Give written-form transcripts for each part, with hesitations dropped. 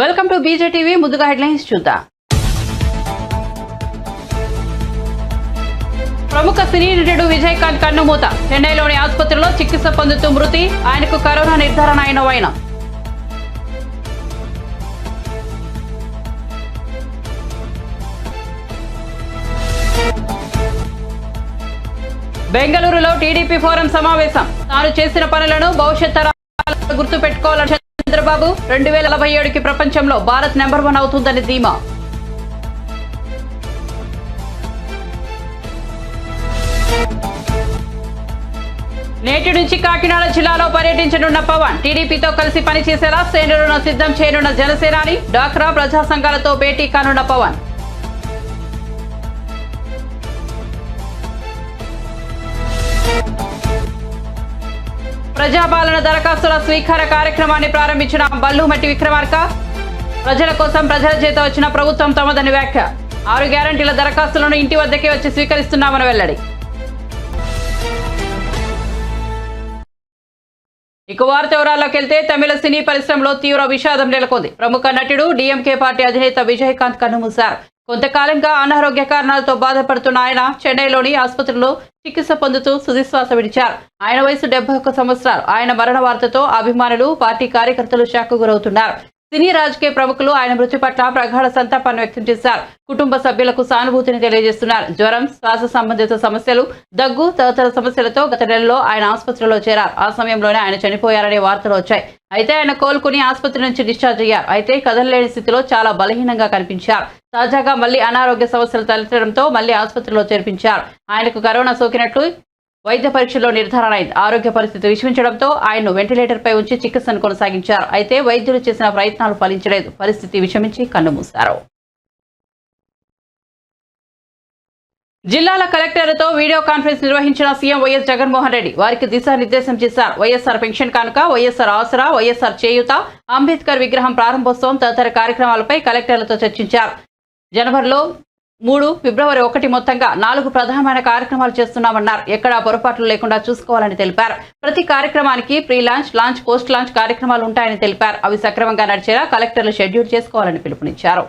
Welcome to బీజేటీవీ. ముందుగా headlines చూద్దాం. ప్రముఖ సినీ నటుడు విజయకాంత్ కన్నుమూత. చెన్నైలోని ఆసుపత్రిలో చికిత్స పొందుతూ మృతి. ఆయనకు కరోనా నిర్ధారణ అయిన వైనం. బెంగళూరులో టీడీపీ ఫోరం సమావేశం. తాను చేసిన పనులను భవిష్యత్ తరాలు గుర్తు పెట్టుకోవాలని చంద్రబాబు. 2047కి ప్రపంచంలో భారత్ నెంబర్ 1 అవుతుందని ధీమా. నేటి నుంచి కాకినాడ జిల్లాలో పర్యటించనున్న పవన్. టీడీపీతో కలిసి పనిచేసేలా శ్రేణులను సిద్ధం చేయనున్న జనసేనాని. డాక్రా ప్రజా సంఘాలతో భేటీ కానున్న పవన్. ప్రజాపాలన దరఖాస్తుల స్వీకార కార్యక్రమాన్ని ప్రారంభించిన బల్లుమట్టి విక్రమార్క. ప్రజల కోసం ప్రజల చేత వచ్చిన ప్రభుత్వం తమదని వ్యాఖ్య. 6 గ్యారంటీల దరఖాస్తులను ఇంటి వద్దకే వచ్చి స్వీకరిస్తున్నామని వెల్లడి. ఇక వార్త వివరాల్లోకి వెళ్తే తమిళ సినీ పరిశ్రమలో తీవ్ర విషాదం నెలకొంది. ప్రముఖ నటుడు డీఎంకే పార్టీ అధినేత విజయకాంత్ కన్నుమూశారు. కొంతకాలంగా అనారోగ్య కారణాలతో బాధపడుతున్న ఆయన చెన్నైలోని ఆసుపత్రిలో చికిత్స పొందుతూ తుదిశ్వాస విడిచారు. ఆయన వయసు 71 సంవత్సరాలు. ఆయన మరణ వార్తతో అభిమానులు, పార్టీ కార్యకర్తలు షాక్కు గురవుతున్నారు. సినీ రాజకీయ ప్రముఖులు ఆయన మృతి పట్ల ప్రగాఢ సంతాపాన్ని వ్యక్తం చేశారు. కుటుంబ సభ్యులకు సానుభూతిని తెలియజేస్తున్నారు. జ్వరం, శ్వాస సంబంధిత సమస్యలు, దగ్గు తదితర సమస్యలతో గత నెలలో ఆయన ఆసుపత్రిలో చేరారు. ఆ సమయంలోనే ఆయన చనిపోయారనే వార్తలు వచ్చాయి. అయితే ఆయన కోలుకుని ఆసుపత్రి నుంచి డిశ్చార్జ్ అయ్యారు. అయితే కదలలేని స్థితిలో చాలా బలహీనంగా కనిపించారు. తాజాగా మళ్లీ అనారోగ్య సమస్యలు తలెత్తడంతో మళ్లీ ఆసుపత్రిలో చేర్పించారు. ఆయనకు కరోనా సోకినట్లు వైద్య పరీక్షలో నిర్ధారణ అయింది. ఆరోగ్య పరిస్థితి విషమించడంతో ఆయన్ను వెంటిలేటర్పై ఉంచి చికిత్సను కొనసాగించారు. అయితే వైద్యులు చేసిన ప్రయత్నాలు ఫలించలేదు. పరిస్థితి విషమించి కన్నుమూశారు. జిల్లాల కలెక్టర్లతో వీడియో కాన్ఫరెన్స్ నిర్వహించిన సీఎం వైఎస్ జగన్మోహన్ రెడ్డి వారికి దిశానిర్దేశం చేశారు. వైఎస్ఆర్ పెన్షన్ కానుక, వైఎస్ఆర్ ఆసరా, వైఎస్ఆర్ చేయూత, అంబేద్కర్ విగ్రహం ప్రారంభోత్సవం తదితర కార్యక్రమాలపై కలెక్టర్లతో చర్చించారు. జనవరిలో 3, ఫిబ్రవరి 1 మొత్తంగా 4 ప్రధానమైన కార్యక్రమాలు చేస్తున్నామన్నారు. ఎక్కడా పొరపాట్లు లేకుండా చూసుకోవాలని తెలిపారు. ప్రతి కార్యక్రమానికి pre launch, launch, post launch కార్యక్రమాలు ఉంటాయని తెలిపారు. అవి సక్రమంగా నడిచేలా కలెక్టర్లు షెడ్యూల్ చేసుకోవాలని పిలుపునిచ్చారు.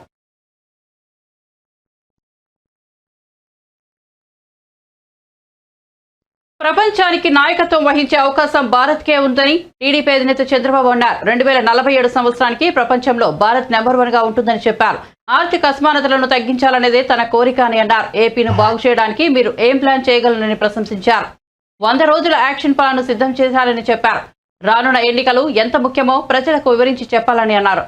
ప్రపంచానికి నాయకత్వం వహించే అవకాశం భారత్కే ఉందని టీడీపీ అధినేత చంద్రబాబు అన్నారు. 2047 సంవత్సరానికి ప్రపంచంలో భారత్ నెంబర్ 1 గా ఉంటుందని చెప్పారు. ఆర్థిక అసమానతలను తగ్గించాలనేదే తన కోరిక అని అన్నారు. ఏపీను బాగు చేయడానికి మీరు ఏం ప్లాన్ చేయగలరని ప్రశంసించారు. 100 రోజుల యాక్షన్ ప్లాన్ సిద్ధం చేశారని చెప్పారు. రానున్న ఎన్నికలు ఎంత ముఖ్యమో ప్రజలకు వివరించి చెప్పాలని అన్నారు.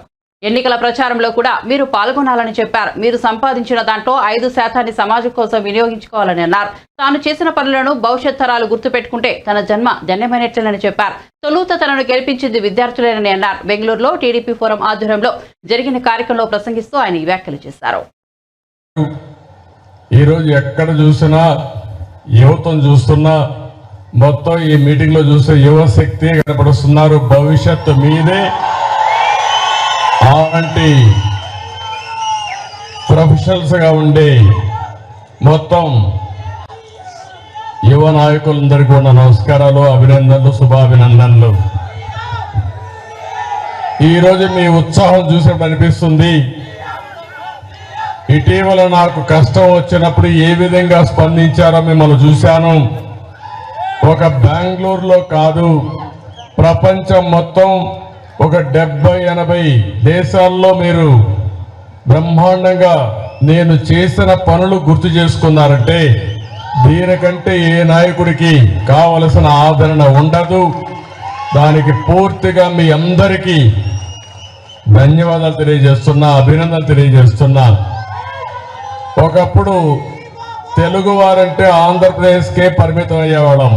ఎన్నికల ప్రచారంలో కూడా మీరు పాల్గొనాలని చెప్పారు. మీరు సంపాదించిన దాంట్లో 5% సమాజం కోసం వినియోగించుకోవాలని అన్నారు. తాను చేసిన పనులను భవిష్యత్ తరాలు గుర్తుపెట్టుకుంటే తన జన్మ ధన్యమైనట్లేనని చెప్పారు. తొలుత తనను గెలిపించింది విద్యార్థులేనని అన్నారు. బెంగళూరులో టీడీపీ ఫోరం ఆధ్వర్యంలో జరిగిన కార్యక్రమంలో ప్రసంగిస్తూ ఆయన ఈ వ్యాఖ్యలు చేశారు. ఈరోజు ఎక్కడ చూసినా యువతను చూస్తున్నా, మొత్తం ఈ మీటింగ్ లో చూసే యువశక్తి కనపడుతున్నారు. భవిష్యత్తు మీదే. అలాంటి ప్రొఫెషనల్స్ గా ఉండే మొత్తం యువ నాయకులందరికీ కూడా నమస్కారాలు, అభినందనలు, శుభాభినందనలు. ఈరోజు మీ ఉత్సాహం చూసినప్పుడు అనిపిస్తుంది, ఇటీవల నాకు కష్టం వచ్చినప్పుడు ఏ విధంగా స్పందించారో మిమ్మల్ని చూశాను. ఒక బెంగళూరులో కాదు, ప్రపంచం మొత్తం ఒక 70-80 దేశాల్లో మీరు బ్రహ్మాండంగా నేను చేసిన పనులు గుర్తు చేసుకున్నారంటే దీనికంటే ఏ నాయకుడికి కావలసిన ఆదరణ ఉండదు. దానికి పూర్తిగా మీ అందరికీ ధన్యవాదాలు తెలియజేస్తున్నా, అభినందనలు తెలియజేస్తున్నా. ఒకప్పుడు తెలుగు వారంటే ఆంధ్రప్రదేశ్కే పరిమితం అయ్యేవాళ్ళం.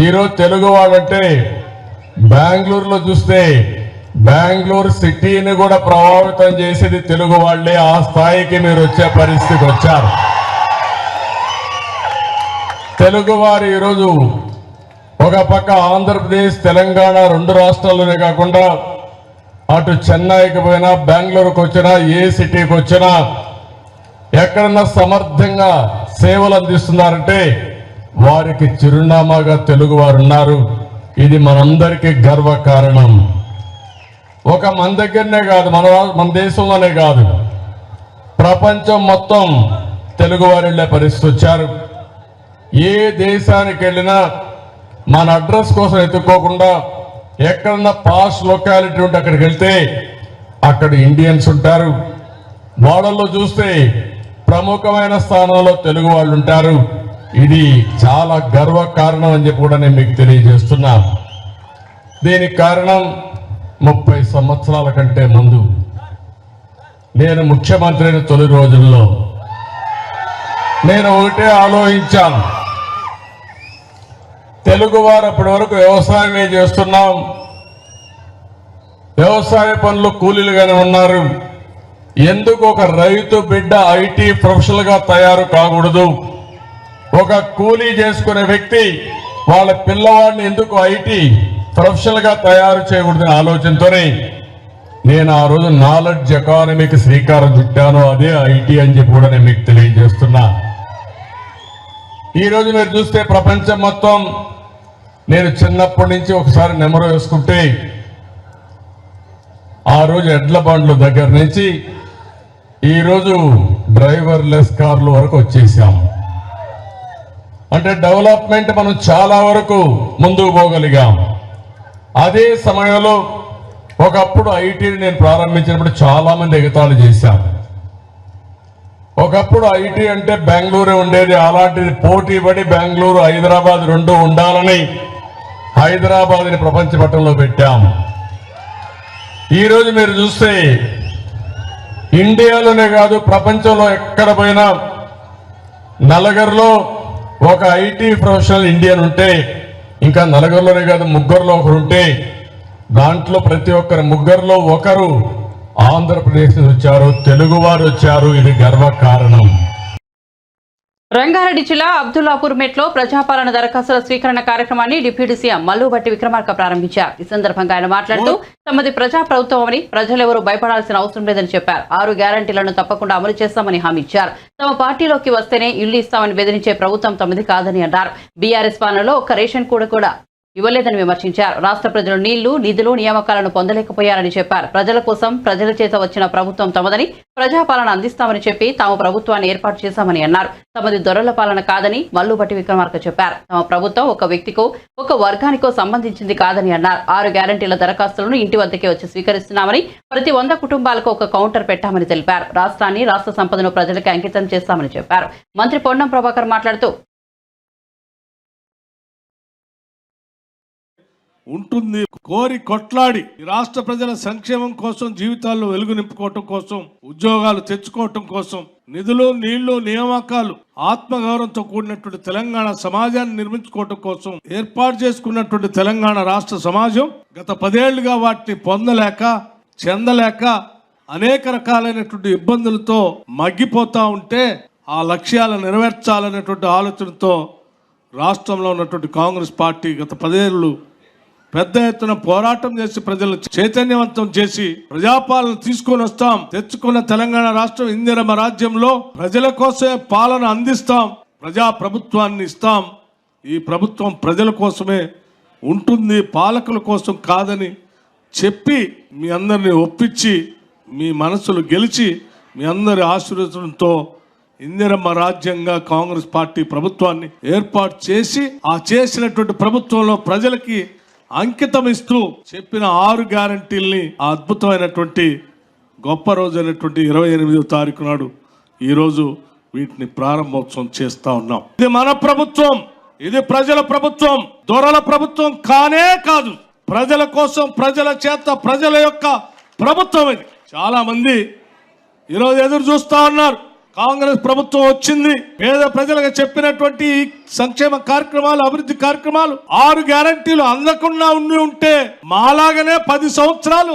ఈరోజు తెలుగు వారంటే బెంగళూరులో చూస్తే బెంగళూరు సిటీని కూడా ప్రభావితం చేసేది తెలుగు వాళ్లే. ఆ స్థాయికి మీరు వచ్చే పరిస్థితికి వచ్చారు. తెలుగు వారు ఈరోజు ఒక పక్క ఆంధ్రప్రదేశ్, తెలంగాణ 2 రాష్ట్రాల్లోనే కాకుండా అటు చెన్నైకి పోయినా, బెంగళూరుకు వచ్చినా, ఏ సిటీకి వచ్చినా ఎక్కడన్నా సమర్థంగా సేవలు అందిస్తున్నారంటే వారికి చిరునామాగా తెలుగు వారు ఉన్నారు. ఇది మనందరికీ గర్వ కారణం. ఒక మన దగ్గరనే కాదు, మన దేశంలోనే కాదు, ప్రపంచం మొత్తం తెలుగువారు వెళ్ళే పరిస్థితి వచ్చారు. ఏ దేశానికి వెళ్ళినా మన అడ్రస్ కోసం ఎత్తుక్కోకుండా ఎక్కడన్నా పాస్ లొకాలిటీ ఉంటే అక్కడికి వెళ్తే అక్కడ ఇండియన్స్ ఉంటారు. వాళ్ళల్లో చూస్తే ప్రముఖమైన స్థానంలో తెలుగు వాళ్ళు ఉంటారు. ఇది చాలా గర్వ కారణం అని చెప్పి కూడా నేను మీకు తెలియజేస్తున్నా. దీనికి కారణం 30 సంవత్సరాల కంటే ముందు నేను ముఖ్యమంత్రి అయిన తొలి రోజుల్లో నేను ఒకటే ఆలోచించాను. తెలుగువారు అప్పటి వరకు వ్యవసాయమే చేస్తున్నాం, వ్యవసాయ పనులు కూలీలుగానే ఉన్నారు. ఎందుకు ఒక రైతు బిడ్డ ఐటీ ప్రొఫెషనల్ గా తయారు కాకూడదు? ఒక కూలీ చేసుకునే వ్యక్తి వాళ్ళ పిల్లవాడిని ఎందుకు ఐటీ ప్రొఫెషనల్ గా తయారు చేయకూడదనే ఆలోచనతోనే నేను ఆ రోజు నాలెడ్జ్ ఎకానమీకి శ్రీకారం చుట్టాను. అదే ఐటీ అని చెప్పి కూడా నేను మీకు తెలియజేస్తున్నా. ఈ రోజు మీరు చూస్తే ప్రపంచం మొత్తం, నేను చిన్నప్పటి నుంచి ఒకసారి నెమరు వేసుకుంటే ఆ రోజు ఎడ్ల బండ్ల దగ్గర నుంచి ఈ రోజు డ్రైవర్లెస్ కార్ల వరకు వచ్చేసాం. అంటే డెవలప్మెంట్ మనం చాలా వరకు ముందుకు పోగలిగాం. అదే సమయంలో ఒకప్పుడు ఐటీని నేను ప్రారంభించినప్పుడు చాలా మంది ఎగతాళి చేశారు. ఒకప్పుడు ఐటీ అంటే బెంగళూరు ఉండేది, అలాంటిది పోటీ పడి బెంగళూరు హైదరాబాద్ రెండు ఉండాలని హైదరాబాద్ని ప్రపంచ పటంలో పెట్టాం. ఈరోజు మీరు చూస్తే ఇండియాలోనే కాదు ప్రపంచంలో ఎక్కడ పోయినా నలుగురిలో ఒక ఐటీ ప్రొఫెషనల్ ఇండియన్ ఉంటే, ఇంకా నలుగురిలోనే కాదు ముగ్గురులో ఒకరు ఉంటే, దాంట్లో ప్రతి ఒక్కరు ముగ్గురులో ఒకరు ఆంధ్రప్రదేశ్ వచ్చారు, తెలుగువారు వచ్చారు. ఇది గర్వ కారణం. రంగారెడ్డి జిల్లా అబ్దుల్లాపూర్ మెట్లో ప్రజాపాలన దరఖాస్తుల స్వీకరణ కార్యక్రమాన్ని డిప్యూటీ సీఎం మల్లుబట్టి విక్రమార్క ప్రారంభించారు. ఈ సందర్భంగా ఆయన మాట్లాడుతూ తమది ప్రజా ప్రభుత్వమని ప్రజలెవరూ భయపడాల్సిన అవసరం లేదని చెప్పారు. 6 గ్యారంటీలను తప్పకుండా అమలు చేస్తామని హామీ ఇచ్చారు. తమ పార్టీలోకి వస్తేనే ఇల్లు ఇస్తామని బెదిరించే ప్రభుత్వం తమది కాదని అన్నారు. బీఆర్ఎస్ పాలనలో ఒక్క రేషన్ కూడా ఇవ్వలేదని విమర్శించారు. రాష్ట్ర ప్రజలు నీళ్లు, నిధులు, నియామకాలను పొందలేకపోయారని చెప్పారు. ప్రజల కోసం ప్రజల చేత వచ్చిన ప్రభుత్వం తమదని, ప్రజాపాలన అందిస్తామని చెప్పి తాము ప్రభుత్వాన్ని ఏర్పాటు చేశామని అన్నారు. తమది దొరల పాలన కాదని మల్లుబట్టి విక్రమార్క చెప్పారు. తమ ప్రభుత్వం ఒక వ్యక్తికో ఒక వర్గానికో సంబంధించింది కాదని అన్నారు. 6 గ్యారంటీల దరఖాస్తులను ఇంటి వద్దకే వచ్చి స్వీకరిస్తున్నామని, ప్రతి 100 కుటుంబాలకు ఒక కౌంటర్ పెట్టామని తెలిపారు. రాష్ట్రాన్ని, రాష్ట్ర సంపదను ప్రజలకు అంకితం చేస్తామని చెప్పారు. మంత్రి పొన్నం ప్రభాకర్ మాట్లాడుతూ ఉంటుంది కోరి కొట్లాడి రాష్ట్ర ప్రజల సంక్షేమం కోసం, జీవితాల్లో వెలుగు నింపుకోవటం కోసం, ఉద్యోగాలు తెచ్చుకోవటం కోసం, నిధులు, నీళ్లు, నియామకాలు, ఆత్మగౌరవంతో కూడినటువంటి తెలంగాణ సమాజాన్ని నిర్మించుకోవటం కోసం ఏర్పాటు చేసుకున్నటువంటి తెలంగాణ రాష్ట్ర సమాజం గత 10 ఏళ్లుగా వాటిని పొందలేక, చెందలేక అనేక రకాలైనటువంటి ఇబ్బందులతో మగ్గిపోతా ఉంటే, ఆ లక్ష్యాలను నెరవేర్చాలనేటువంటి ఆలోచనతో రాష్ట్రంలో ఉన్నటువంటి కాంగ్రెస్ పార్టీ గత 10 ఏళ్ళు పెద్ద ఎత్తున పోరాటం చేసి ప్రజలను చైతన్యవంతం చేసి ప్రజాపాలన తీసుకొని వస్తాం. తెచ్చుకున్న తెలంగాణ రాష్ట్రం ఇందిరమ్మ రాజ్యంలో ప్రజల కోసమే పాలన అందిస్తాం, ప్రజా ప్రభుత్వాన్ని ఇస్తాం. ఈ ప్రభుత్వం ప్రజల కోసమే ఉంటుంది, పాలకుల కోసం కాదని చెప్పి మీ అందరిని ఒప్పించి, మీ మనసులు గెలిచి, మీ అందరి ఆశీర్వచనంతో ఇందిరమ్మ రాజ్యంగా కాంగ్రెస్ పార్టీ ప్రభుత్వాన్ని ఏర్పాటు చేసి, ఆ చేసినటువంటి ప్రభుత్వంలో ప్రజలకి అంకితం ఇస్తూ చెప్పిన 6 గ్యారంటీల్ని ఆ అద్భుతమైనటువంటి గొప్ప రోజు అయినటువంటి 28వ తారీఖు నాడు ఈరోజు వీటిని ప్రారంభోత్సవం చేస్తా ఉన్నాం. ఇది మన ప్రభుత్వం, ఇది ప్రజల ప్రభుత్వం, దొరల ప్రభుత్వం కానే కాదు. ప్రజల కోసం, ప్రజల చేత, ప్రజల యొక్క ప్రభుత్వం ఇది. చాలా మంది ఈరోజు ఎదురు చూస్తా ఉన్నారు. కాంగ్రెస్ ప్రభుత్వం వచ్చింది, పేద ప్రజలకు చెప్పినటువంటి సంక్షేమ కార్యక్రమాలు, అభివృద్ధి కార్యక్రమాలు, 6 గ్యారంటీలు అందకుండా ఉంటే మాలాగనే 10 సంవత్సరాలు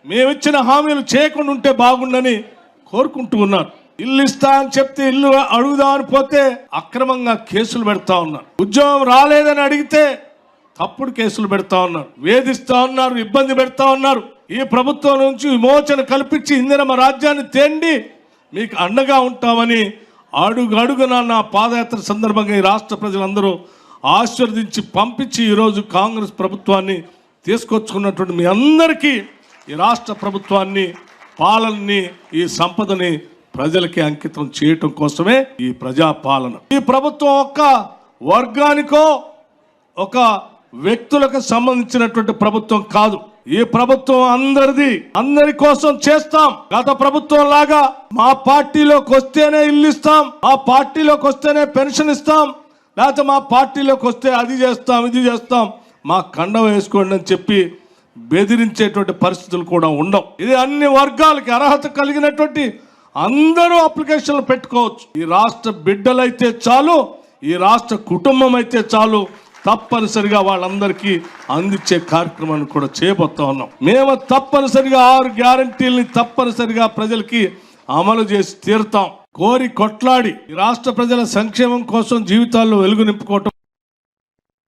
మేమిచ్చిన హామీలు చేయకుండా ఉంటే బాగుండని కోరుకుంటూ ఉన్నారు. ఇల్లు ఇస్తా అని చెప్తే ఇల్లు అడుగుదామని పోతే అక్రమంగా కేసులు పెడతా ఉన్నారు. ఉద్యోగం రాలేదని అడిగితే తప్పుడు కేసులు పెడతా ఉన్నారు, వేధిస్తా ఉన్నారు, ఇబ్బంది పెడతా ఉన్నారు. ఈ ప్రభుత్వం నుంచి విమోచన కల్పించి ఇందిరమ్మ రాజ్యాన్ని తేండి, మీకు అండగా ఉంటామని అడుగడుగున నా పాదయాత్ర సందర్భంగా ఈ రాష్ట్ర ప్రజలందరూ ఆశీర్వదించి పంపించి ఈరోజు కాంగ్రెస్ ప్రభుత్వాన్ని తీసుకొచ్చుకున్నటువంటి మీ అందరికీ ఈ రాష్ట్ర ప్రభుత్వాన్ని, పాలనని, ఈ సంపదని ప్రజలకి అంకితం చేయటం కోసమే ఈ ప్రజాపాలన. ఈ ప్రభుత్వం ఒక్క వర్గానికో ఒక వ్యక్తులకు సంబంధించినటువంటి ప్రభుత్వం కాదు. ఈ ప్రభుత్వం అందరిది, అందరి కోసం చేస్తాం. గత ప్రభుత్వం లాగా మా పార్టీలోకి వస్తేనే ఇల్లు ఇస్తాం, మా పార్టీలోకి వస్తేనే పెన్షన్ ఇస్తాం, లేకపోతే మా పార్టీలోకి వస్తే అది చేస్తాం, ఇది చేస్తాం, మా కండం వేసుకోండి అని చెప్పి బెదిరించేటువంటి పరిస్థితులు కూడా ఉండవు. ఇది అన్ని వర్గాలకి అర్హత కలిగినటువంటి అందరూ అప్లికేషన్లు పెట్టుకోవచ్చు. ఈ రాష్ట్ర బిడ్డలైతే చాలు, ఈ రాష్ట్ర కుటుంబం అయితే చాలు, తప్పనిసరిగా వాళ్ళందరికీ అందించే కార్యక్రమాన్ని కూడా చేయబోతా ఉన్నాం. మేము తప్పనిసరిగా 6 గ్యారంటీల్ని తప్పనిసరిగా ప్రజలకి అమలు చేసి తీరుతాం. కోరి కొట్లాడి ఈ రాష్ట్ర ప్రజల సంక్షేమం కోసం జీవితాల్లో వెలుగు నింపుకోవటం.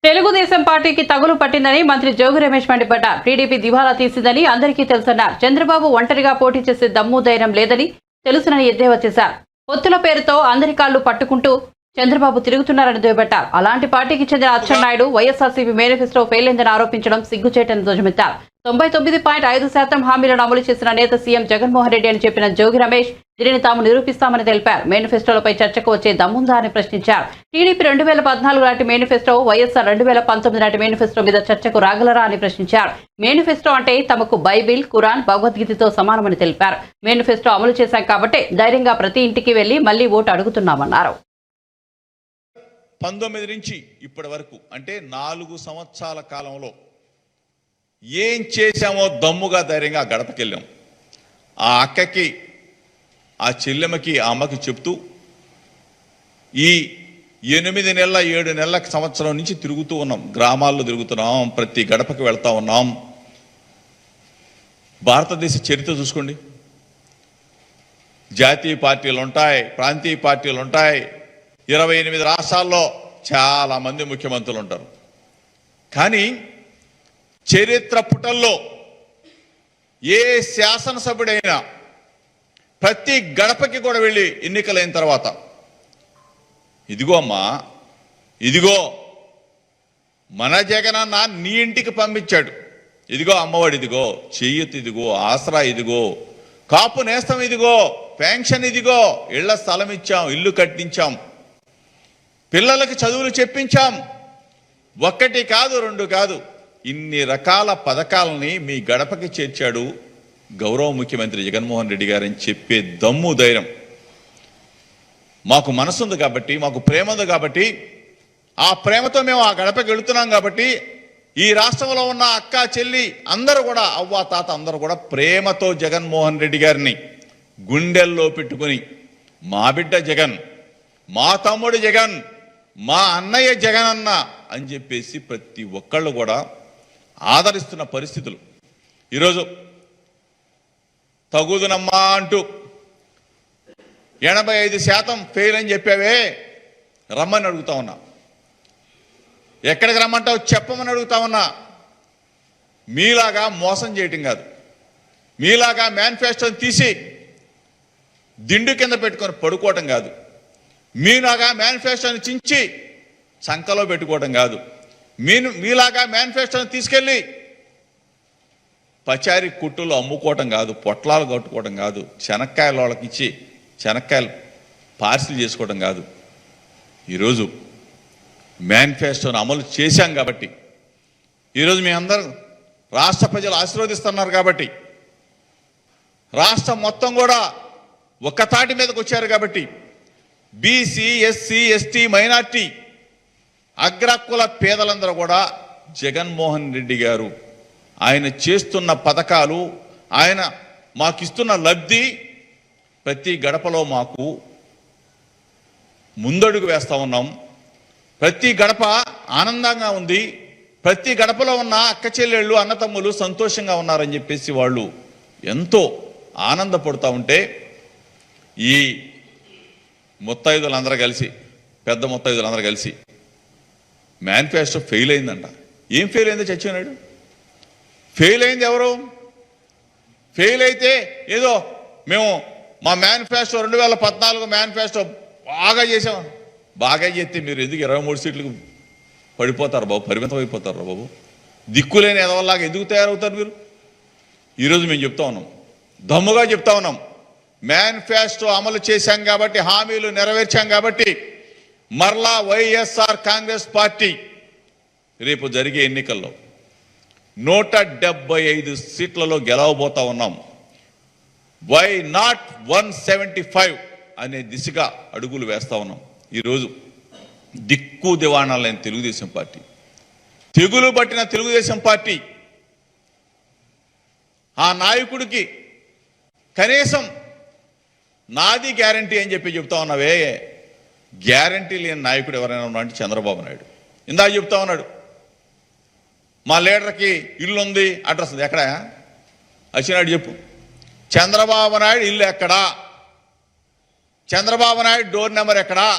తెలుగుదేశం పార్టీకి తగులు పట్టిందని మంత్రి జోగి రమేష్ మండిపడ్డారు. టీడీపీ దివాలా తీసిందని అందరికీ తెలుసన్నారు. చంద్రబాబు ఒంటరిగా పోటీ చేసే దమ్ము ధైర్యం లేదని తెలుసునని ఎద్దేవా చేశారు. పొత్తుల పేరుతో అందరి కాళ్లు పట్టుకుంటూ చంద్రబాబు తిరుగుతున్నారని దుయ్యబట్టారు. అలాంటి పార్టీకి చెందిన అచ్చెన్నాయుడు వైఎస్ఆర్సీపీ మేనిఫెస్టో ఫెయిల్ అయిందని ఆరోపించడం సిగ్గుచేటని ధ్వజమెత్తారు. 99.5% హామీలను అమలు చేసిన నేత సీఎం జగన్మోహన్ రెడ్డి అని చెప్పిన జోగి రమేష్ దీనిని తాము నిరూపిస్తామని తెలిపారు. మేనిఫెస్టోలపై చర్చకు వచ్చే దమ్ముందా అని ప్రశ్నించారు. టీడీపీ 2014 నాటి మేనిఫెస్టో, వైఎస్ఆర్ 2019 నాటి మేనిఫెస్టో మీద చర్చకు రాగలరా అని ప్రశ్నించారు. మేనిఫెస్టో అంటే తమకు బైబిల్, ఖురాన్, భగవద్గీతతో సమానమని తెలిపారు. మేనిఫెస్టో అమలు చేశాం కాబట్టే ధైర్యంగా ప్రతి ఇంటికి వెళ్లి మళ్లీ ఓటు అడుగుతున్నామన్నారు. 19 నుంచి ఇప్పటి వరకు అంటే 4 సంవత్సరాల కాలంలో ఏం చేశామో దమ్ముగా ధైర్యంగా గడపకెళ్ళాం. ఆ అక్కకి, ఆ చెల్లెమ్మకి, ఆ అమ్మకి చెప్తూ ఈ 8 నెలల 7 నెలల సంవత్సరం నుంచి తిరుగుతూ ఉన్నాం. గ్రామాల్లో తిరుగుతున్నాం, ప్రతి గడపకి వెళ్తా ఉన్నాం. భారతదేశ చరిత్ర చూసుకోండి. జాతీయ పార్టీలు ఉంటాయి, ప్రాంతీయ పార్టీలు ఉంటాయి. 28 రాష్ట్రాల్లో చాలా మంది ముఖ్యమంత్రులు ఉంటారు. కానీ చరిత్ర పుటల్లో ఏ శాసనసభ్యుడైనా ప్రతి గడపకి కూడా వెళ్ళి ఎన్నికలైన తర్వాత ఇదిగో అమ్మా, ఇదిగో మన జగనన్న నీ ఇంటికి పంపించాడు, ఇదిగో అమ్మఒడి, ఇదిగో చెయ్యొత్తు, ఇదిగో ఆసరా, ఇదిగో కాపు నేస్తం, ఇదిగో పెన్షన్, ఇదిగో ఇళ్ల స్థలం ఇచ్చాం, ఇల్లు కట్టించాం, పిల్లలకి చదువులు చెప్పించాం. 1 కాదు 2 కాదు, ఇన్ని రకాల పథకాలని మీ గడపకి చేర్చాడు గౌరవ ముఖ్యమంత్రి జగన్మోహన్ రెడ్డి గారని చెప్పే దమ్ము ధైర్యం మాకు మనసుంది కాబట్టి, మాకు ప్రేమ ఉంది కాబట్టి, ఆ ప్రేమతో మేము ఆ గడపకి వెళుతున్నాం కాబట్టి ఈ రాష్ట్రంలో ఉన్న అక్క, చెల్లి అందరూ కూడా, అవ్వ, తాత అందరూ కూడా ప్రేమతో జగన్మోహన్ రెడ్డి గారిని గుండెల్లో పెట్టుకుని మా బిడ్డ జగన్, మా తమ్ముడు జగన్, మా అన్నయ్య జగన్ అన్న అని చెప్పేసి ప్రతి ఒక్కళ్ళు కూడా ఆదరిస్తున్న పరిస్థితులు. ఈరోజు తగుదునమ్మా అంటూ 85% ఫెయిల్ అని చెప్పావే, రమ్మని అడుగుతా ఉన్నా. ఎక్కడికి రమ్మంటావు చెప్పమని అడుగుతా ఉన్నా. మీలాగా మోసం చేయటం కాదు, మీలాగా మేనిఫెస్టోని తీసి దిండు కింద పెట్టుకొని పడుకోవటం కాదు, మీలాగా మేనిఫెస్టోని చించి సంకలో పెట్టుకోవటం కాదు, మీలాగా మేనిఫెస్టోని తీసుకెళ్ళి పచారీ కుట్టులు అమ్ముకోవటం కాదు, పొట్లాలు కట్టుకోవటం కాదు, శనక్కాయల వాళ్ళకి ఇచ్చి శనక్కాయలు పార్సిల్ చేసుకోవటం కాదు. ఈరోజు మేనిఫెస్టోని అమలు చేశాం కాబట్టి, ఈరోజు మీ అందరూ రాష్ట్ర ప్రజలు ఆశీర్వదిస్తున్నారు కాబట్టి, రాష్ట్రం మొత్తం కూడా ఒక్క తాటి మీదకి వచ్చారు కాబట్టి, బీసీ, ఎస్సీ, ఎస్టీ, మైనార్టీ, అగ్రకుల పేదలందరూ కూడా జగన్మోహన్ రెడ్డి గారు ఆయన చేస్తున్న పథకాలు, ఆయన మాకిస్తున్న లబ్ధి ప్రతి గడపలో మాకు ముందడుగు వేస్తూ ఉన్నాం. ప్రతి గడప ఆనందంగా ఉంది, ప్రతి గడపలో ఉన్న అక్క చెల్లెళ్ళు, అన్నతమ్ములు సంతోషంగా ఉన్నారని చెప్పేసి వాళ్ళు ఎంతో ఆనందపడుతూ ఉంటే, ఈ ముత్తైదులందరూ కలిసి, పెద్ద ముత్తైదులందరూ కలిసి మేనిఫెస్టో ఫెయిల్ అయిందంట. ఏం ఫెయిల్ అయిందో చచ్చినాడు? ఫెయిల్ అయింది ఎవరు? ఫెయిల్ అయితే ఏదో మేము మా మేనిఫెస్టో 2014 మేనిఫెస్టో బాగా చేసాం. బాగా చేస్తే మీరు ఎందుకు 23 సీట్లకు పడిపోతారు బాబు, పరిమితం అయిపోతారు బాబు. దిక్కులేని ఎదవల్లాగా ఎందుకు తయారవుతారు మీరు? ఈరోజు మేము చెప్తా ఉన్నాం, దమ్ముగా చెప్తా ఉన్నాం, మేనిఫెస్టో అమలు చేశాం కాబట్టి, హామీలు నెరవేర్చాం కాబట్టి మరలా వైఎస్ఆర్ కాంగ్రెస్ పార్టీ రేపు జరిగే ఎన్నికల్లో 175 సీట్లలో గెలవబోతా ఉన్నాం. వై నాట్ 175 అనే దిశగా అడుగులు వేస్తా ఉన్నాం. ఈరోజు దిక్కు దివాణా లేని తెలుగుదేశం పార్టీ, తెగులు పట్టిన తెలుగుదేశం పార్టీ, ఆ నాయకుడికి కనీసం నాది గ్యారంటీ అని చెప్తా ఉన్నావే, గ్యారంటీ లేని నాయకుడు ఎవరైనా ఉన్నా అంటే చంద్రబాబు నాయుడు. ఇందాక చెప్తా ఉన్నాడు, మా లీడర్కి ఇల్లు ఉంది, అడ్రస్ ఉంది. ఎక్కడా వచ్చినాడు చెప్పు. చంద్రబాబు నాయుడు ఇల్లు ఎక్కడా? చంద్రబాబు నాయుడు డోర్ నెంబర్ ఎక్కడా?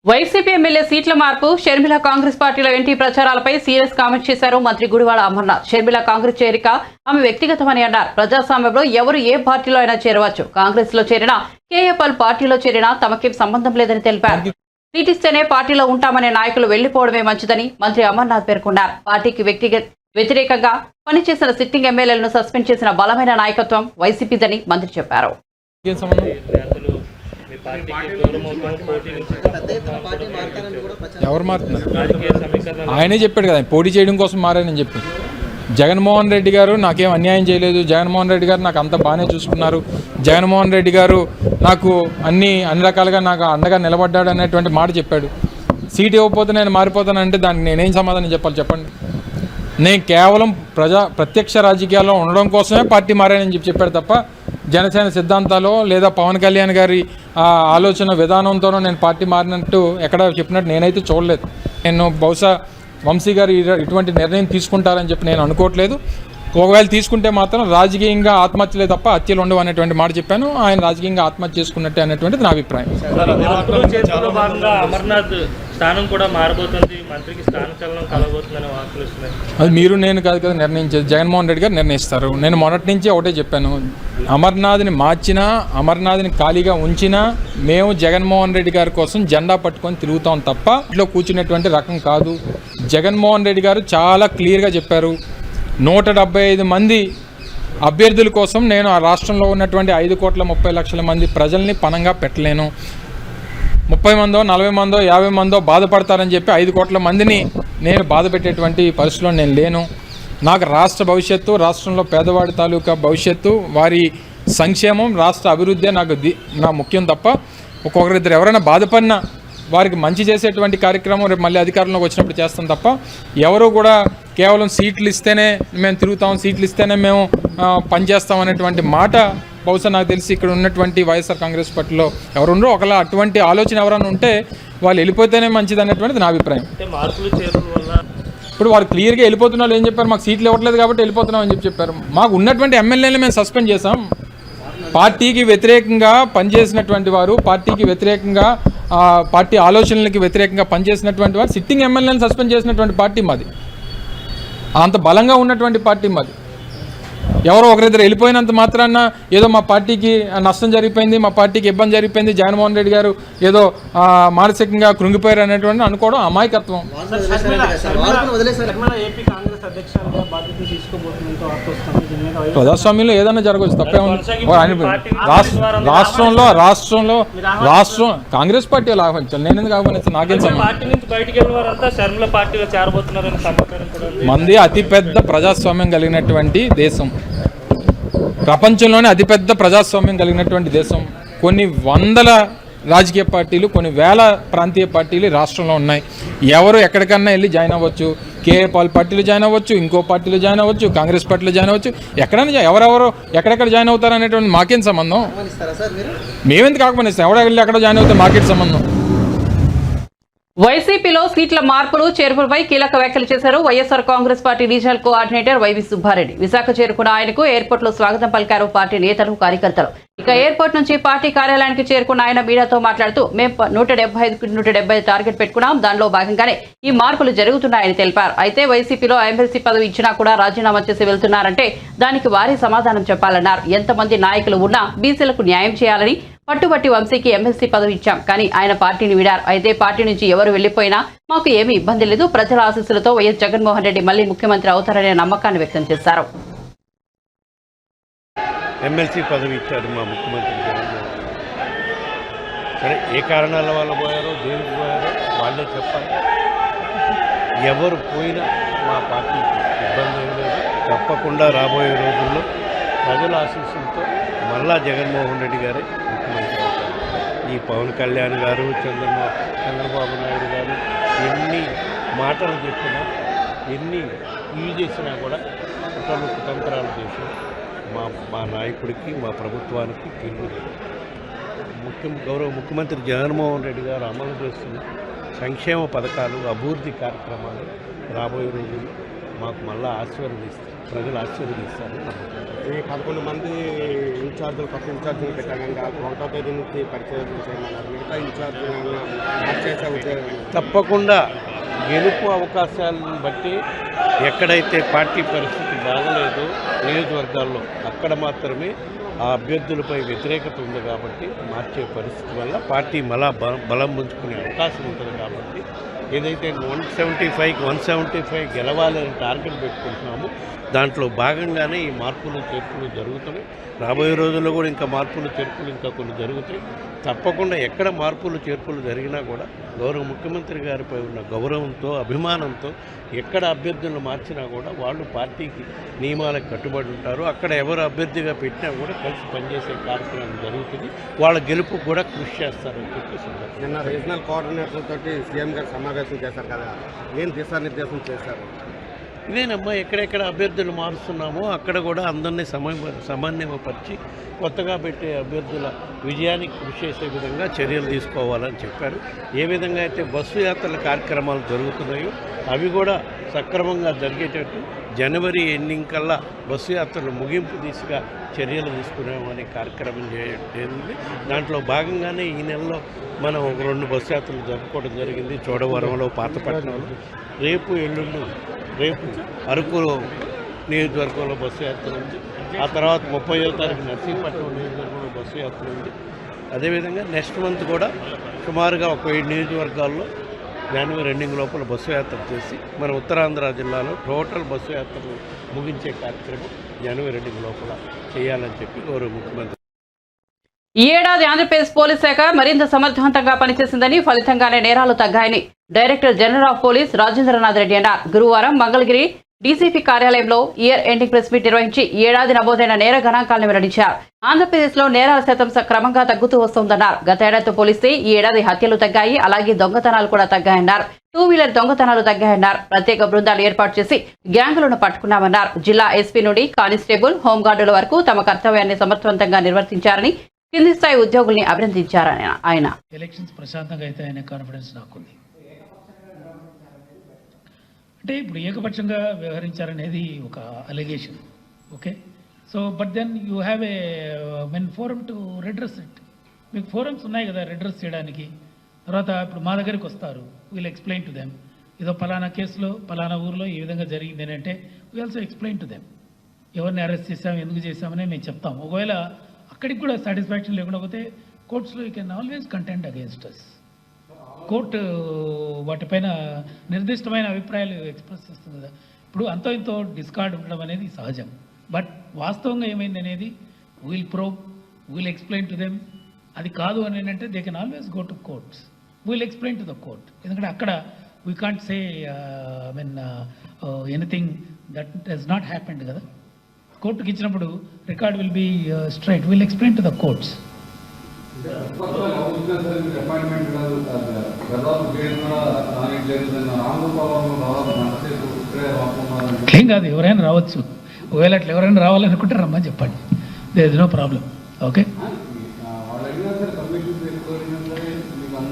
వైసీపీ ఎమ్మెల్యే సీట్ల మార్పు, షర్మిల కాంగ్రెస్ పార్టీలో ఎంటీ ప్రచారాలపై సీరియస్ కామెంట్ చేశారు మంత్రి గుడివాడ అమర్నాథ్. షర్మిల కాంగ్రెస్ చేరిక ఆమె వ్యక్తిగతమని అన్నారు. ప్రజాస్వామ్యంలో ఎవరు ఏ పార్టీలో అయినా చేరవచ్చు. కాంగ్రెస్ లో చేరినా, కేఏపాల్ పార్టీలో చేరినా తమకేం సంబంధం లేదని తెలిపారు. సీట్ ఇస్తేనే పార్టీలో ఉంటామనే నాయకులు వెళ్లిపోవడమే మంచిదని మంత్రి అమర్నాథ్ పేర్కొన్నారు. పార్టీకి వ్యతిరేకంగా పనిచేసిన సిట్టింగ్ ఎమ్మెల్యేలను సస్పెండ్ చేసిన బలమైన నాయకత్వం వైసీపీదని మంత్రి చెప్పారు. ఎవరు మారుతున్నారు? ఆయనే చెప్పాడు కదా, పోటీ చేయడం కోసం మారానని చెప్పి. జగన్మోహన్ రెడ్డి గారు నాకేం అన్యాయం చేయలేదు, జగన్మోహన్ రెడ్డి గారు నాకు అంత బాగానే చూసుకున్నారు, జగన్మోహన్ రెడ్డి గారు నాకు అన్ని రకాలుగా నాకు అండగా నిలబడ్డాడు అనేటువంటి మాట చెప్పాడు. సీట్ ఇవ్వకపోతే నేను మారిపోతానంటే దానికి నేనేం సమాధానం చెప్పాలి చెప్పండి? నేను కేవలం ప్రత్యక్ష రాజకీయాల్లో ఉండడం కోసమే పార్టీ మారానని చెప్పాడు తప్ప జనసేన సిద్ధాంతాలు లేదా పవన్ కళ్యాణ్ గారి ఆలోచన విధానంతోనూ నేను పార్టీ మారినట్టు ఎక్కడ చెప్పినట్టు నేనైతే చూడలేదు. నేను బహుశా వంశీ గారు ఇటువంటి నిర్ణయం తీసుకుంటారని చెప్పి నేను అనుకోవట్లేదు. ఒకవేళ తీసుకుంటే మాత్రం రాజకీయంగా ఆత్మహత్యలే తప్ప హత్యలు ఉండవు అనేటువంటి మాట చెప్పాను. ఆయన రాజకీయంగా ఆత్మహత్య చేసుకున్నట్టే అనేటువంటిది నా అభిప్రాయం. స్థానం కూడా మారబోతుంది, మంత్రికి స్థానచలనం కలగబోతుందనే వార్తలు వస్తున్నాయి. అది మీరు నేను కాదు కదా నిర్ణయించేది, జగన్మోహన్ రెడ్డి గారు నిర్ణయిస్తారు. నేను మొదటి నుంచి ఒకటే చెప్పాను, అమర్నాథ్ని మార్చినా, అమర్నాథ్ని ఖాళీగా ఉంచినా మేము జగన్మోహన్ రెడ్డి గారి కోసం జెండా పట్టుకొని తిరుగుతాం తప్ప ఇంట్లో కూర్చునేటువంటి రకం కాదు. జగన్మోహన్ రెడ్డి గారు చాలా క్లియర్గా చెప్పారు, 175 మంది అభ్యర్థుల కోసం నేను ఆ రాష్ట్రంలో ఉన్నటువంటి 5,30,00,000 మంది ప్రజల్ని పణంగా పెట్టలేను. 30 మందో 40 మందో 50 మందో బాధపడతారని చెప్పి 5 కోట్ల మందిని నేను బాధ పెట్టేటువంటి పరిస్థితిలో నేను లేను. నాకు రాష్ట్ర భవిష్యత్తు, రాష్ట్రంలో పేదవాడి తాలూకా భవిష్యత్తు, వారి సంక్షేమం, రాష్ట్ర అభివృద్ధి నా ముఖ్యం తప్ప ఒక్కొక్కరిద్దరు ఎవరైనా బాధపడినా వారికి మంచి చేసేటువంటి కార్యక్రమం రేపు మళ్ళీ అధికారంలోకి వచ్చినప్పుడు చేస్తాం తప్ప ఎవరు కూడా కేవలం సీట్లు ఇస్తేనే మేము తిరుగుతాం, సీట్లు ఇస్తేనే మేము పనిచేస్తాం అనేటువంటి మాట బహుశా నాకు తెలిసి ఇక్కడ ఉన్నటువంటి వైఎస్ఆర్ కాంగ్రెస్ పార్టీలో ఎవరుండో ఒకలా అటువంటి ఆలోచన ఎవరైనా ఉంటే వాళ్ళు వెళ్ళిపోతేనే మంచిది అనేటువంటిది నా అభిప్రాయం. ఇప్పుడు వారు క్లియర్గా వెళ్ళిపోతున్న వాళ్ళు ఏం చెప్పారు, మాకు సీట్లు ఇవ్వట్లేదు కాబట్టి వెళ్ళిపోతున్నాం అని చెప్పారు. మాకు ఉన్నటువంటి ఎమ్మెల్యేలు మేము సస్పెండ్ చేసాం. పార్టీకి వ్యతిరేకంగా పనిచేసినటువంటి వారు, పార్టీకి వ్యతిరేకంగా పార్టీ ఆలోచనలకి వ్యతిరేకంగా పనిచేసినటువంటి వారు సిట్టింగ్ ఎమ్మెల్యేలను సస్పెండ్ చేసినటువంటి పార్టీ మాది. అంత బలంగా ఉన్నటువంటి పార్టీ మాది. ఎవరో ఒకరిద్దరు వెళ్ళిపోయినంత మాత్రాన ఏదో మా పార్టీకి నష్టం జరిగిపోయింది, మా పార్టీకి ఇబ్బంది జరిగిపోయింది, జగన్మోహన్ రెడ్డి గారు ఏదో మానసికంగా కృంగిపోయారు అనేటువంటి అనుకోవడం అమాయకత్వం. ప్రజాస్వామ్యంలో ఏదైనా జరగవచ్చు, తప్పే ఉంది. రాష్ట్రం కాంగ్రెస్ పార్టీ ఆహ్వానించాలి, నేను ఎందుకు ఆహ్వానిస్తాను? నాకేం మంది అతిపెద్ద ప్రజాస్వామ్యం కలిగినటువంటి దేశం, ప్రపంచంలోనే అతిపెద్ద ప్రజాస్వామ్యం కలిగినటువంటి దేశం. కొన్ని వందల రాజకీయ పార్టీలు, కొన్ని వేల ప్రాంతీయ పార్టీలు రాష్ట్రంలో ఉన్నాయి. ఎవరు ఎక్కడికన్నా వెళ్ళి జాయిన్ అవ్వచ్చు. కేఏపాల్ పార్టీలో జాయిన్ అవ్వచ్చు, ఇంకో పార్టీలో జాయిన్ అవ్వచ్చు, కాంగ్రెస్ పార్టీలో జాయిన్ అవ్వచ్చు. ఎక్కడైనా ఎవరెవరు ఎక్కడెక్కడ జాయిన్ అవుతారు అనేటువంటి మాకేం సంబంధం? మేమెందుకు ఆహ్వానిస్తాం? ఎవడ వెళ్ళి ఎక్కడ జాయిన్ అవుతారు మాకేంటి సంబంధం? వైసీపీలో సీట్ల మార్పులు, చేర్పులపై కీలక వ్యాఖ్యలు చేశారు వైఎస్ఆర్ కాంగ్రెస్ పార్టీ రీజనల్ కోఆర్డినేటర్ వైవి సుబ్బారెడ్డి. విశాఖ చేరుకున్న ఆయనకు ఎయిర్పోర్ట్ లో స్వాగతం పలికారు పార్టీ నేతలు, కార్యకర్తలు. ఇక ఎయిర్పోర్ట్ నుంచి పార్టీ కార్యాలయానికి చేరుకున్న ఆయన మీడియాతో మాట్లాడుతూ మేము 175 టార్గెట్ పెట్టుకున్నాం, దానిలో భాగంగానే ఈ మార్పులు జరుగుతున్నాయని తెలిపారు. అయితే వైసీపీలో ఎమ్మెల్సీ పదవి ఇచ్చినా కూడా రాజీనామా చేసి వెళ్తున్నారంటే దానికి వారి సమాధానం చెప్పాలన్నారు. ఎంతమంది నాయకులు ఉన్నా బీసీలకు న్యాయం చేయాలని, పట్టుబట్టి వంశీకి ఎమ్మెల్సీ పదవి ఇచ్చాం, కానీ ఆయన పార్టీని విడారు. అయితే పార్టీ నుంచి ఎవరు వెళ్లిపోయినా మాకు ఏమీ ఇబ్బంది లేదు. ప్రజల ఆశీస్సులతో వైఎస్ జగన్మోహన్ రెడ్డి మళ్లీ ముఖ్యమంత్రి అవుతారనే నమ్మకాన్ని వ్యక్తం చేశారు. ఎమ్మెల్సీ పదవి ఇచ్చారు మా ముఖ్యమంత్రి జగన్మోహన్ రెడ్డి. సరే, ఏ కారణాల వల్ల పోయారో, దేనికి పోయారో వాళ్ళే చెప్పాలి. ఎవరు పోయినా మా పార్టీకి ఇబ్బంది ఏం లేదు. తప్పకుండా రాబోయే రోజుల్లో ప్రజల ఆశీస్సులతో మళ్ళా జగన్మోహన్ రెడ్డి గారే ముఖ్యమంత్రి అవుతారు. ఈ పవన్ కళ్యాణ్ గారు, చంద్రబాబు నాయుడు గారు ఎన్ని మాటలు చెప్పినా, ఎన్ని ఇవి చేసినా కూడా కుతంత్రాలు చేసి మా నాయకుడికి, మా ప్రభుత్వానికి తిరుగులేదు. గౌరవ ముఖ్యమంత్రి జగన్మోహన్ రెడ్డి గారు అమలు చేస్తున్న సంక్షేమ పథకాలు, అభివృద్ధి కార్యక్రమాలు రాబోయే రోజుల్లో మాకు మళ్ళీ ప్రజలు ఆశీర్వదిస్తారు. ఈ 11 మంది ఇన్ఛార్జీలు, కొత్త ఇన్ఛార్జీలు పెట్టాను. 1వ తేదీ నుంచి పరిచయం చేయమన్నారు. మిగతా ఇన్ఛార్జీలు తప్పకుండా గెలుపు అవకాశాలను బట్టి ఎక్కడైతే పార్టీ పరిస్థితి బాగలేదో నియోజకవర్గాల్లో అక్కడ మాత్రమే ఆ అభ్యర్థులపై వ్యతిరేకత ఉంది కాబట్టి మార్చే పరిస్థితి వల్ల పార్టీ మళ్ళా బలం పుంజుకునే అవకాశం ఉంటుంది. కాబట్టి ఏదైతే 175 గెలవాలని టార్గెట్ పెట్టుకుంటున్నామో దాంట్లో భాగంగానే ఈ మార్పులు చేర్పులు జరుగుతాయి. రాబోయే రోజుల్లో కూడా ఇంకా మార్పులు చేర్పులు ఇంకా కొన్ని జరుగుతాయి. తప్పకుండా ఎక్కడ మార్పులు చేర్పులు జరిగినా కూడా గౌరవ ముఖ్యమంత్రి గారిపై ఉన్న గౌరవంతో, అభిమానంతో ఎక్కడ అభ్యర్థులను మార్చినా కూడా వాళ్ళు పార్టీకి నియమాలకు కట్టుబడి ఉంటారు. అక్కడ ఎవరు అభ్యర్థిగా పెట్టినా కూడా కలిసి పనిచేసే కార్యక్రమం జరుగుతుంది. వాళ్ళ గెలుపు కూడా కృషి చేస్తారని చెప్పి నిన్న రీజనల్ కోఆర్డినేటర్ తోటి సీఎం గారు సమావేశం చేశారు కదా, ఏం దిశానిర్దేశం చేశారు? ఇదేనమ్మా, ఎక్కడెక్కడ అభ్యర్థులు మారుస్తున్నామో అక్కడ కూడా అందరినీ సమన్వయపరిచి కొత్తగా పెట్టే అభ్యర్థుల విజయానికి కృషి చేసే విధంగా చర్యలు తీసుకోవాలని చెప్పారు. ఏ విధంగా అయితే బస్సు యాత్రల కార్యక్రమాలు జరుగుతున్నాయో అవి కూడా సక్రమంగా జరిగేటట్టు జనవరి ఎండింగ్ కల్లా బస్సు యాత్రలు ముగింపు దిశగా చర్యలు తీసుకున్నామనే కార్యక్రమం జరిగింది. దాంట్లో భాగంగానే ఈ నెలలో మనం 2 బస్సు యాత్రలు జరుపుకోవడం జరిగింది. చోడవరంలో, పాతపట్నంలో. రేపు అరకు నియోజకవర్గంలో బస్సు యాత్ర ఉంది. ఆ తర్వాత 30వ తారీఖు నర్సీపట్నం నియోజకవర్గంలో బస్సు యాత్ర ఉంది. అదేవిధంగా నెక్స్ట్ మంత్ కూడా సుమారుగా ఒక 7 నియోజకవర్గాల్లో జనవరి ఎండింగ్ లోపల బస్సు యాత్ర చేసి మన ఉత్తరాంధ్ర జిల్లాలో టోటల్ బస్సు యాత్రలు ముగించే కార్యక్రమం జనవరి ఎండింగ్ లోపల చేయాలని చెప్పి గౌరవ ముఖ్యమంత్రి. ఈ ఏడాది ఆంధ్రప్రదేశ్ పోలీస్ శాఖ మరింత సమర్థవంతంగా పనిచేసిందని, ఫలితంగానే నేరాలు తగ్గాయని director general of police Rajendranath Reddy అన్నారు. గురువారం మంగళగిరి డీసీపీ కార్యాలయంలో ఇయర్ ఎండింగ్ ప్రెస్ మీట్ నిర్వహించి ఈ ఏడాది నమోదైన నేర గణాంకాలను వెల్లడించారు. ఆంధ్రప్రదేశ్లో నేరాల శాతం క్రమంగా తగ్గుతూ వస్తోందన్నారు. గత ఏడాదితో పోలిస్తే ఈ ఏడాది హత్యలు తగ్గాయి, అలాగే దొంగతనాలు కూడా తగ్గాయన్నారు. 2 వీలర్ దొంగతనాలు తగ్గాయన్నారు. ప్రత్యేక బృందాలు ఏర్పాటు చేసి గ్యాంగులను పట్టుకున్నామన్నారు. జిల్లా ఎస్పీ నుండి కానిస్టేబుల్, హోంగార్డుల వరకు తమ కర్తవ్యాన్ని సమర్థవంతంగా నిర్వర్తించారని, కింది స్థాయి ఉద్యోగుల్ని అభినందించారని ఆయన. ఎలక్షన్స్ ప్రశాంతంగా అయితే అనే కాన్ఫిడెన్స్ నాకుంది. అంటే ఇప్పుడు ఏకపక్షంగా వ్యవహరించారనేది ఒక allegation. Okay, so but then you have a forum to redress it. మీకు ఫోరమ్స్ ఉన్నాయి కదా రెడ్రెస్ చేయడానికి. తర్వాత ఇప్పుడు మా దగ్గరికి వస్తారు, వీల్ ఎక్స్ప్లెయిన్ టు దెమ్. ఏదో పలానా కేసులో పలానా ఊర్లో ఈ విధంగా జరిగింది అని అంటే we also explain to them. ఎవరిని అరెస్ట్ చేసాం, ఎందుకు చేసామని మేము చెప్తాం. ఒకవేళ అక్కడికి కూడా సాటిస్ఫాక్షన్ లేకుండా పోతే కోర్ట్స్లో you can always contend against us. Court వాటిపైన నిర్దిష్టమైన అభిప్రాయాలు ఎక్స్ప్రెస్ చేస్తుంది కదా. ఇప్పుడు అంతో ఇంతో డిస్కార్డ్ ఉండడం అనేది సహజం. బట్ వాస్తవంగా ఏమైంది అనేది will probe, will explain to them. అది కాదు అని అంటే they can always go to courts, will explain to the court. ఎందుకంటే అక్కడ we can't say anything that he's not happened కదా. కోర్టుకి ఇచ్చినప్పుడు record will be straight, will explain to the courts. ఏం కాదు, ఎవరైనా రావచ్చు. ఒకవేళ అట్లా ఎవరైనా రావాలనుకుంటే రమ్మని చెప్పండి, there is no problem. Okay,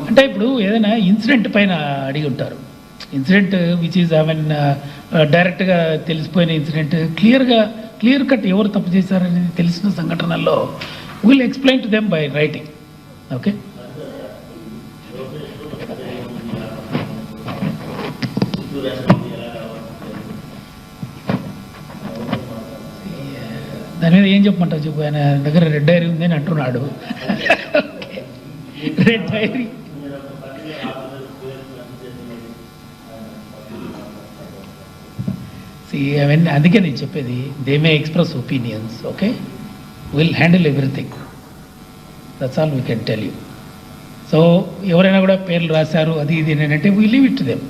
అంటే ఇప్పుడు ఏదైనా ఇన్సిడెంట్ పైన అడిగి ఉంటారు. ఇన్సిడెంట్ విచ్ ఈజ్ డైరెక్ట్గా తెలిసిపోయిన ఇన్సిడెంట్, క్లియర్ కట్ ఎవరు తప్పు చేశారనేది తెలిసిన సంఘటనల్లో will explain to them by writing. Okay, దాని మీద ఏం చెప్పమంటావు చెప్పు. ఆయన దగ్గర రెడ్ డైరీ ఉంది అని అంటున్నాడు. Secret diary. అవన్నీ అందుకే నేను చెప్పేది, they may express opinions, okay, will handle everything, that's all we can tell you. So ఎవరైనా కూడా పేర్లు రాశారు అది ఇది అంటే we leave it to them,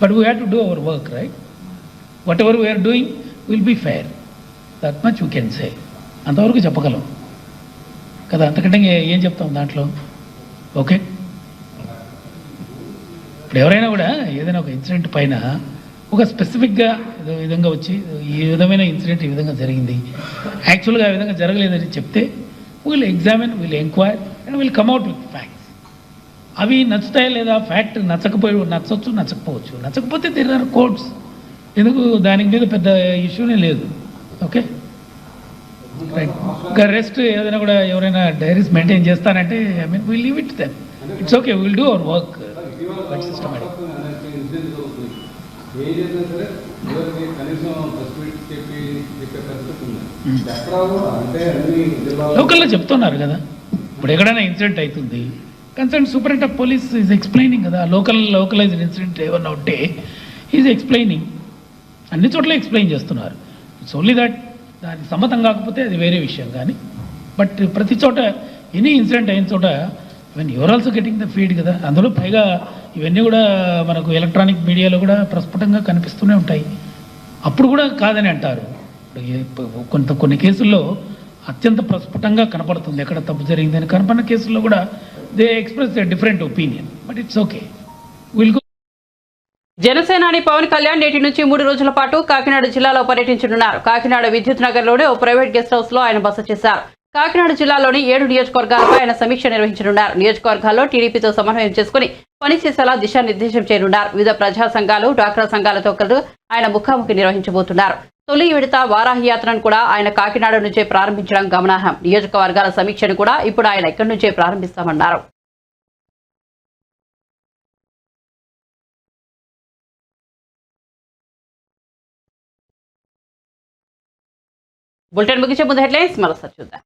but we have to do our work, right? Whatever we are doing will be fair, that much you can say. అంతవరకు చెప్పగలం కదా, అంతకంటే ఏం చెప్తాం దాంట్లో, ఓకే? ఇప్పుడు ఎవరైనా కూడా ఏదైనా ఒక ఇన్సిడెంట్ పైన ఒక స్పెసిఫిక్గా ఏదో విధంగా వచ్చి ఈ విధమైన ఇన్సిడెంట్ ఈ విధంగా జరిగింది, యాక్చువల్గా ఆ విధంగా జరగలేదని చెప్తే we'll examine, we'll enquire and we'll come out with facts. అవి నచ్చుతాయా లేదా, ఫ్యాక్ట్ నచ్చవచ్చు నచ్చకపోవచ్చు, నచ్చకపోతే దేర్ ఆర్ కోర్ట్స్, ఎందుకు దానికి మీద పెద్ద ఇష్యూనే లేదు, ఓకే రైట్? ఇంకా రెస్ట్ ఏదైనా కూడా ఎవరైనా డైరీస్ మెయింటైన్ చేస్తానంటే I mean will leave it then, it's okay, will do our work but systematic. లోకల్లో చెప్తున్నారు కదా, ఇప్పుడు ఎక్కడైనా ఇన్సిడెంట్ అవుతుంది, concern superintendent of police is explaining కదా, లోకలైజ్డ్ ఇన్సిడెంట్ ఏమన్నా ఉంటే ఈజ్ ఎక్స్ప్లెయినింగ్, అన్ని చోట్ల ఎక్స్ప్లెయిన్ చేస్తున్నారు. ఇట్స్ ఓన్లీ దట్ దానికి సమ్మతం కాకపోతే అది వేరే విషయం, కానీ బట్ ప్రతి చోట ఎనీ ఇన్సిడెంట్ అయిన చోట even your also getting the feed కదా. అందులో పైగా ఇవన్నీ కూడా మనకు ఎలక్ట్రానిక్ మీడియాలో కూడా ప్రస్ఫుటంగా కనిపిస్తూనే ఉంటాయి. అప్పుడు కూడా కాదని అంటారు, కొన్ని కేసుల్లో అత్యంత ప్రస్ఫుటంగా కనపడుతుంది ఎక్కడ తప్పు జరిగిందని, కనపడిన కేసుల్లో కూడా they express the different opinion, but it's okay, will go. జనసేనాని పవన్ కళ్యాణ్ నేటి నుంచి 3 రోజుల పాటు కాకినాడ జిల్లాలో పర్యటించనున్నారు. కాకినాడ విద్యుత్ నగర్లోని ఓ ప్రైవేట్ గెస్ట్ హౌస్ లో ఆయన బస చేశారు. కాకినాడ జిల్లాలోని 7 నియోజకవర్గాలపై ఆయన సమీక్ష నిర్వహించనున్నారు. నియోజకవర్గాల్లో టీడీపీతో సమన్వయం చేసుకుని పనిచేసేలా దిశానిర్దేశం చేయనున్నారు. వివిధ ప్రజా సంఘాలు, డ్వాక్రా సంఘాలతో కలిసి ఆయన ముఖాముఖి నిర్వహించబోతున్నారు. తొలి విడత వారాహి యాత్రను కూడా ఆయన కాకినాడ నుంచే ప్రారంభించడం గమనార్హం. నియోజకవర్గాల సమీక్షను కూడా ఇప్పుడు ఆయన ఇక్కడి నుంచే ప్రారంభిస్తామన్నారు. బులెటిన్ ముగించే ముందు హెడ్లైన్స్ మరోసారి చూద్దాం.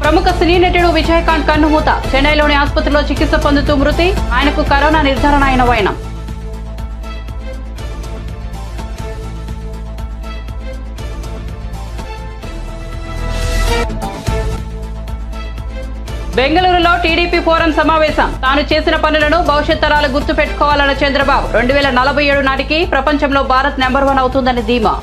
ప్రముఖ సినీ నటుడు విజయకాంత్ కన్నుమూత. చెన్నైలోని ఆసుపత్రిలో చికిత్స పొందుతూ మృతి. ఆయనకు కరోనా నిర్ధారణ అయిన వైనం. బెంగళూరులో టీడీపీ ఫోరం సమావేశం. తాను చేసిన పనులను భవిష్యత్ తరాలు గుర్తు పెట్టుకోవాలన్న చంద్రబాబు. 2047 నాటికి ప్రపంచంలో భారత్ నెంబర్ 1 అవుతుందని ధీమా.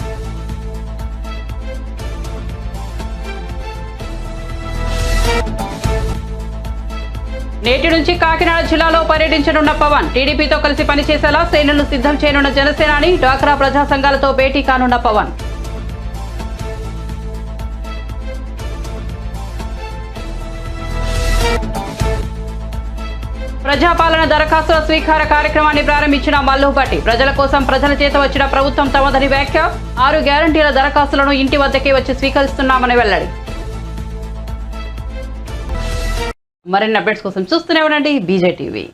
నేటి నుంచి కాకినాడ జిల్లాలో పర్యటించనున్న పవన్. టీడీపీతో కలిసి పనిచేసేలా శ్రేణులను సిద్ధం చేయనున్న జనసేనాని. డ్వాక్రా ప్రజా సంఘాలతో భేటీ కానున్న పవన్. ప్రజాపాలన దరఖాస్తుల స్వీకార కార్యక్రమాన్ని ప్రారంభించిన మల్లుభట్టి. ప్రజల కోసం ప్రజల చేత వచ్చిన ప్రభుత్వం తమదని వ్యాఖ్య. 6 గ్యారంటీల దరఖాస్తులను ఇంటి వద్దకే వచ్చి స్వీకరిస్తున్నామని వెల్లడి. మరిన్ని అప్డేట్స్ కోసం చూస్తూనే ఉండండి బీజేటీవీ.